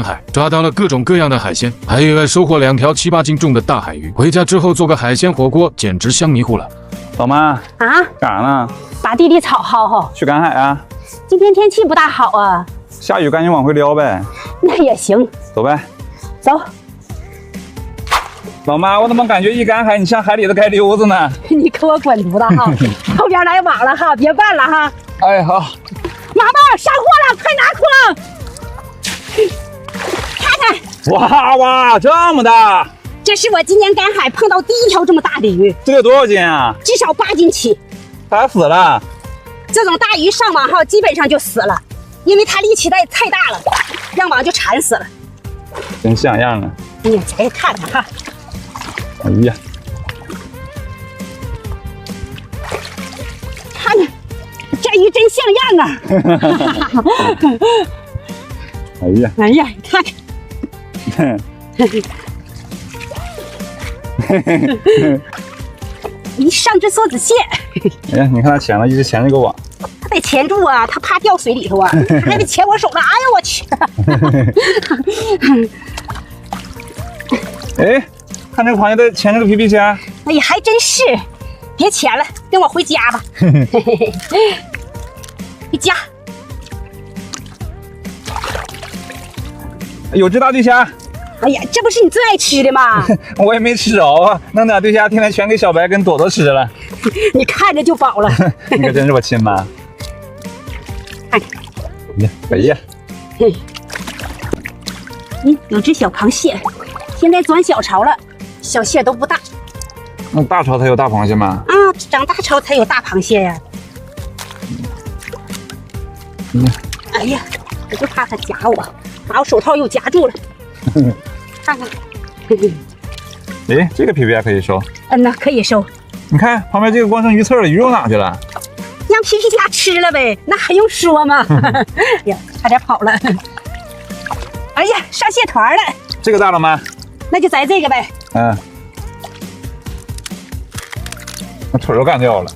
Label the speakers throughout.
Speaker 1: 海，抓到了各种各样的海鲜，还意外收获2条7、8斤重的大海鱼。回家之后做个海鲜火锅，简直香迷糊了。
Speaker 2: 老妈
Speaker 3: 啊，
Speaker 2: 干啥呢？
Speaker 3: 把地里草好好。
Speaker 2: 去赶海啊？
Speaker 3: 今天天气不大好啊。
Speaker 2: 下雨赶紧往回撩呗。
Speaker 3: 那也行，
Speaker 2: 走呗。
Speaker 3: 走。
Speaker 2: 老妈，我怎么感觉一赶海你像海里的街溜子呢？
Speaker 3: 你给我滚犊子哈！后边来网了哈，别办了哈。
Speaker 2: 哎，好。
Speaker 3: 妈妈上货了，快拿筐！看看，
Speaker 2: 哇哇，这么大！
Speaker 3: 这是我今年赶海碰到第一条这么大的鱼，
Speaker 2: 这得多少斤啊？
Speaker 3: 至少8斤起。
Speaker 2: 它死了。
Speaker 3: 这种大鱼上网后基本上就死了，因为它力气太大了，让网就缠死了。
Speaker 2: 真像样啊！
Speaker 3: 哎呀，咱看看哈。
Speaker 2: 哎呀，
Speaker 3: 看看，这鱼真像样啊！
Speaker 2: 哎呀，
Speaker 3: 哎呀，你看看。一上只梭子蟹，
Speaker 2: 哎呀，你看它钳了，一直钳这个网。
Speaker 3: 它得钳住啊，它怕掉水里头啊，还得钳我手呢。哎呀，我去！
Speaker 2: 哎，看这个螃蟹在钳这个皮皮虾。
Speaker 3: 哎呀，还真是，别钳了，跟我回家吧。回家。
Speaker 2: 有只大对虾。
Speaker 3: 哎呀，这不是你最爱吃的吗？
Speaker 2: 我也没吃着啊，弄俩对虾，天天全给小白跟朵朵吃了。
Speaker 3: 你看着就饱了。
Speaker 2: 你可真是我亲妈。
Speaker 3: 看看，
Speaker 2: 哎呀，
Speaker 3: 有只小螃蟹，现在转小潮了，小蟹都不大。
Speaker 2: 那大潮才有大螃蟹吗？
Speaker 3: 啊，长大潮才有大螃蟹呀。哎呀，我就怕它夹我，把我手套又夹住了。看看，
Speaker 2: 哎，这个皮皮虾可以收。
Speaker 3: 嗯呐，可以收。
Speaker 2: 你看旁边这个光剩鱼刺了，鱼肉哪去了？
Speaker 3: 让皮皮虾吃了呗，那还用说吗？哎呀，差点跑了。哎呀，上蟹团了。
Speaker 2: 这个大了吗？
Speaker 3: 那就宰这个呗。
Speaker 2: 嗯。那腿都干掉了。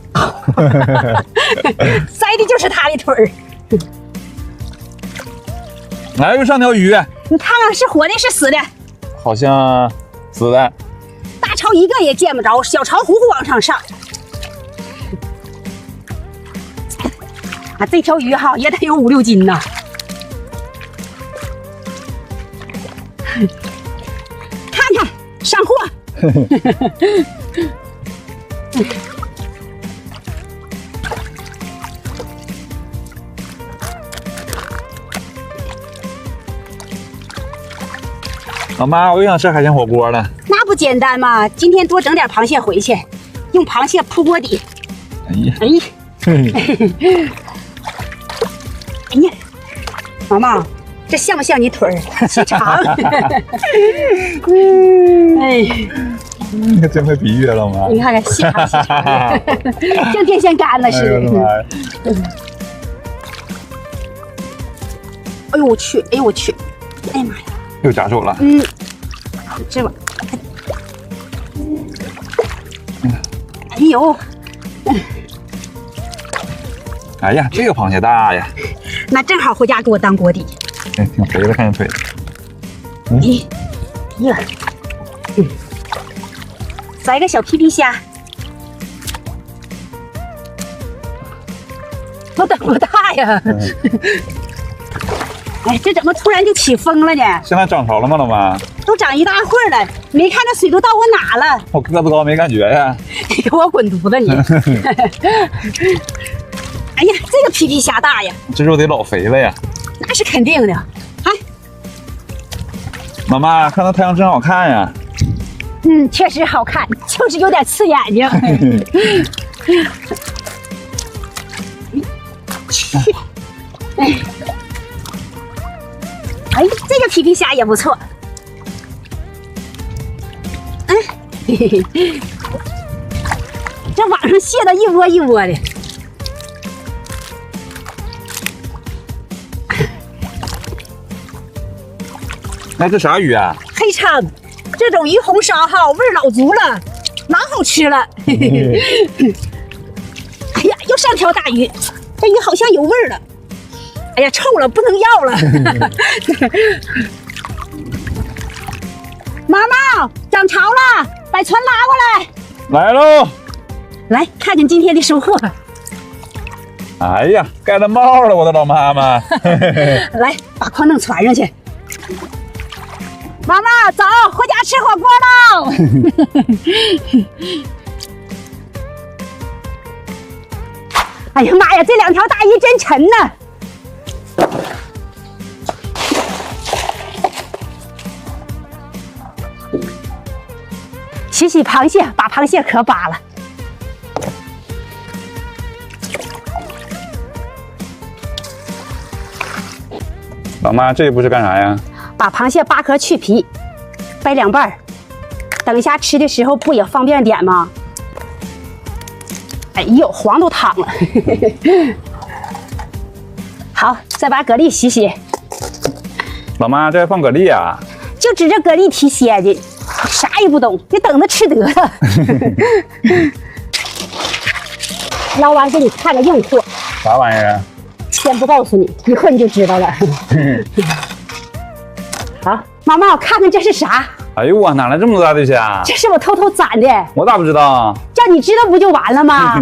Speaker 3: 宰的就是它的腿儿。
Speaker 2: 来，又上条鱼。
Speaker 3: 你看看是活的，是死的？
Speaker 2: 好像死的。
Speaker 3: 大潮一个也见不着，小潮呼呼往上上。啊，这条鱼哈也得有5、6斤呢。看看上货。
Speaker 2: 老妈，我又想吃海鲜火锅了。
Speaker 3: 那不简单吗？今天多整点螃蟹回去，用螃蟹铺锅底。
Speaker 2: 哎呀，
Speaker 3: 哎呀，哎呀，毛毛，这像不像你腿儿？细长。哎，
Speaker 2: 你可真会比喻，老妈。
Speaker 3: 你看看细长细长的，像电线杆子似的。哎呦我去！哎呦我去！哎呀妈呀！
Speaker 2: 又夹手了。
Speaker 3: 这吧。哎呦！
Speaker 2: 哎呀，这个螃蟹大呀！
Speaker 3: 那正好回家给我当锅底。
Speaker 2: 哎，挺肥的，看这腿。
Speaker 3: 哎呀，宰个小皮皮虾，我等不大呀。哎，这怎么突然就起风了呢？
Speaker 2: 现在涨潮了吗，老妈？
Speaker 3: 都长一大会儿了，没看这水都到我哪了？
Speaker 2: 我个子高没感觉呀。
Speaker 3: 你给我滚犊子你！哎呀，这个皮皮虾大呀！
Speaker 2: 这肉得老肥了呀。
Speaker 3: 那是肯定的。哎，
Speaker 2: 妈妈，看到太阳真好看呀。
Speaker 3: 确实好看，就是有点刺眼睛。哎，这个皮皮虾也不错。这网上蟹的一窝一窝的。
Speaker 2: 那这啥鱼啊？
Speaker 3: 黑鲳，这种鱼红烧哈，味儿老足了，老好吃了。哎呀，又上条大鱼，这鱼好像有味儿了。哎呀，臭了，不能要了。毛毛涨潮了，把船拉过来。
Speaker 2: 来喽！
Speaker 3: 来看看今天的收获。
Speaker 2: 哎呀，盖了帽了，我的老妈妈。
Speaker 3: 来，把矿灯传上去。毛毛，走，回家吃火锅喽！哎呀妈呀，这2条大鱼真沉呢！洗洗螃蟹，把螃蟹壳扒了。
Speaker 2: 老妈，这一步是干啥呀？
Speaker 3: 把螃蟹扒壳去皮，掰2半儿，等一下吃的时候不也方便点吗？哎呦，黄都淌了。好，再把蛤蜊洗洗。
Speaker 2: 老妈，这还放蛤蜊啊？
Speaker 3: 就指着蛤蜊提鲜的，啥也不懂，你等着吃得了。捞完给你看个硬货，
Speaker 2: 啥玩意儿啊？
Speaker 3: 先不告诉你，一会儿你就知道了。好，毛毛，看看这是啥？
Speaker 2: 哎呦哇，哪来这么多大对虾？
Speaker 3: 这是我偷偷攒的，
Speaker 2: 我咋不知道啊？
Speaker 3: 叫你知道不就完了吗？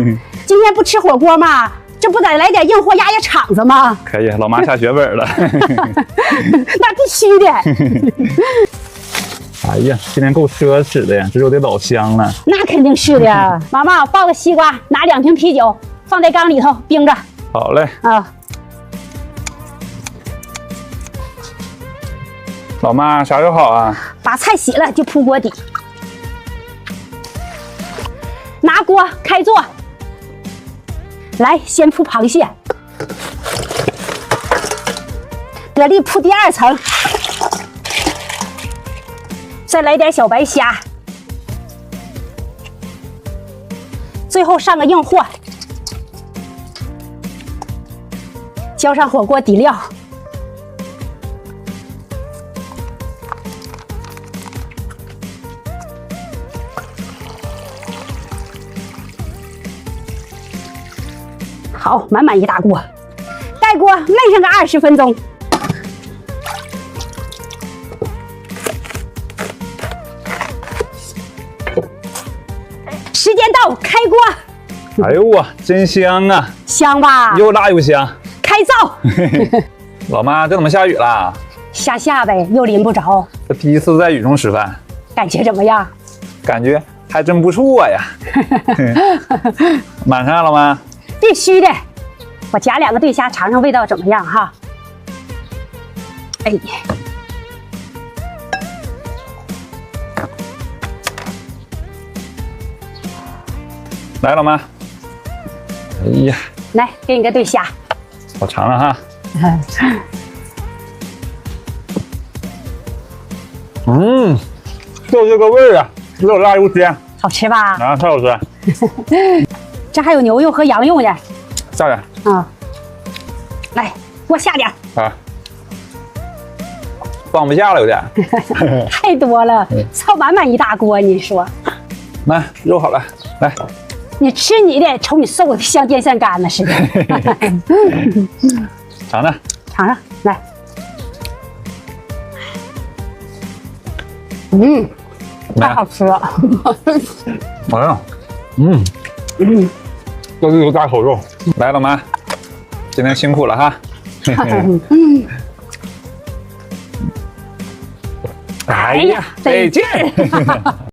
Speaker 3: 今天不吃火锅吗？这不得来点硬货压压场子吗？
Speaker 2: 可以，老妈下血本了。
Speaker 3: 那必须的。
Speaker 2: 哎呀，今天够奢侈的呀，这肉得老香了。
Speaker 3: 那肯定是的。毛毛，抱个西瓜，拿2瓶啤酒，放在缸里头冰着。
Speaker 2: 好嘞，
Speaker 3: 啊，
Speaker 2: 老妈啥时候好啊？
Speaker 3: 把菜洗了就铺锅底，拿锅开做。来，先铺螃蟹，蛤蜊铺第2层，再来点小白虾，最后上个硬货，浇上火锅底料。好，满满一大锅，盖锅焖上个20分钟。时间到，开锅。
Speaker 2: 哎呦哇，真香啊！
Speaker 3: 香吧？
Speaker 2: 又辣又香。
Speaker 3: 开灶。
Speaker 2: 老妈，这怎么下雨了？
Speaker 3: 下呗，又淋不着。
Speaker 2: 这第一次在雨中吃饭，
Speaker 3: 感觉怎么样？
Speaker 2: 感觉还真不错呀。满上了吗？
Speaker 3: 必须的，我夹2个对虾尝尝味道怎么样哈。哎，
Speaker 2: 来，老妈。哎呀，
Speaker 3: 来给你个对虾。
Speaker 2: 我尝尝哈。就这个味儿啊，又辣又鲜，
Speaker 3: 好吃吧？
Speaker 2: 啊，太好吃。
Speaker 3: 这还有牛肉和羊肉呢。
Speaker 2: 下点
Speaker 3: 啊，来，给我下点。
Speaker 2: 啊，放不下了有点。
Speaker 3: 太多了，操满满一大锅，你说？
Speaker 2: 来，肉好了，来。
Speaker 3: 你吃你的，瞅你瘦的像电线杆子似的。
Speaker 2: 尝尝，
Speaker 3: 尝尝，来。太好吃了。
Speaker 2: 哎呀，这是个大口肉。来，老妈，今天辛苦了哈。哎呀，得劲！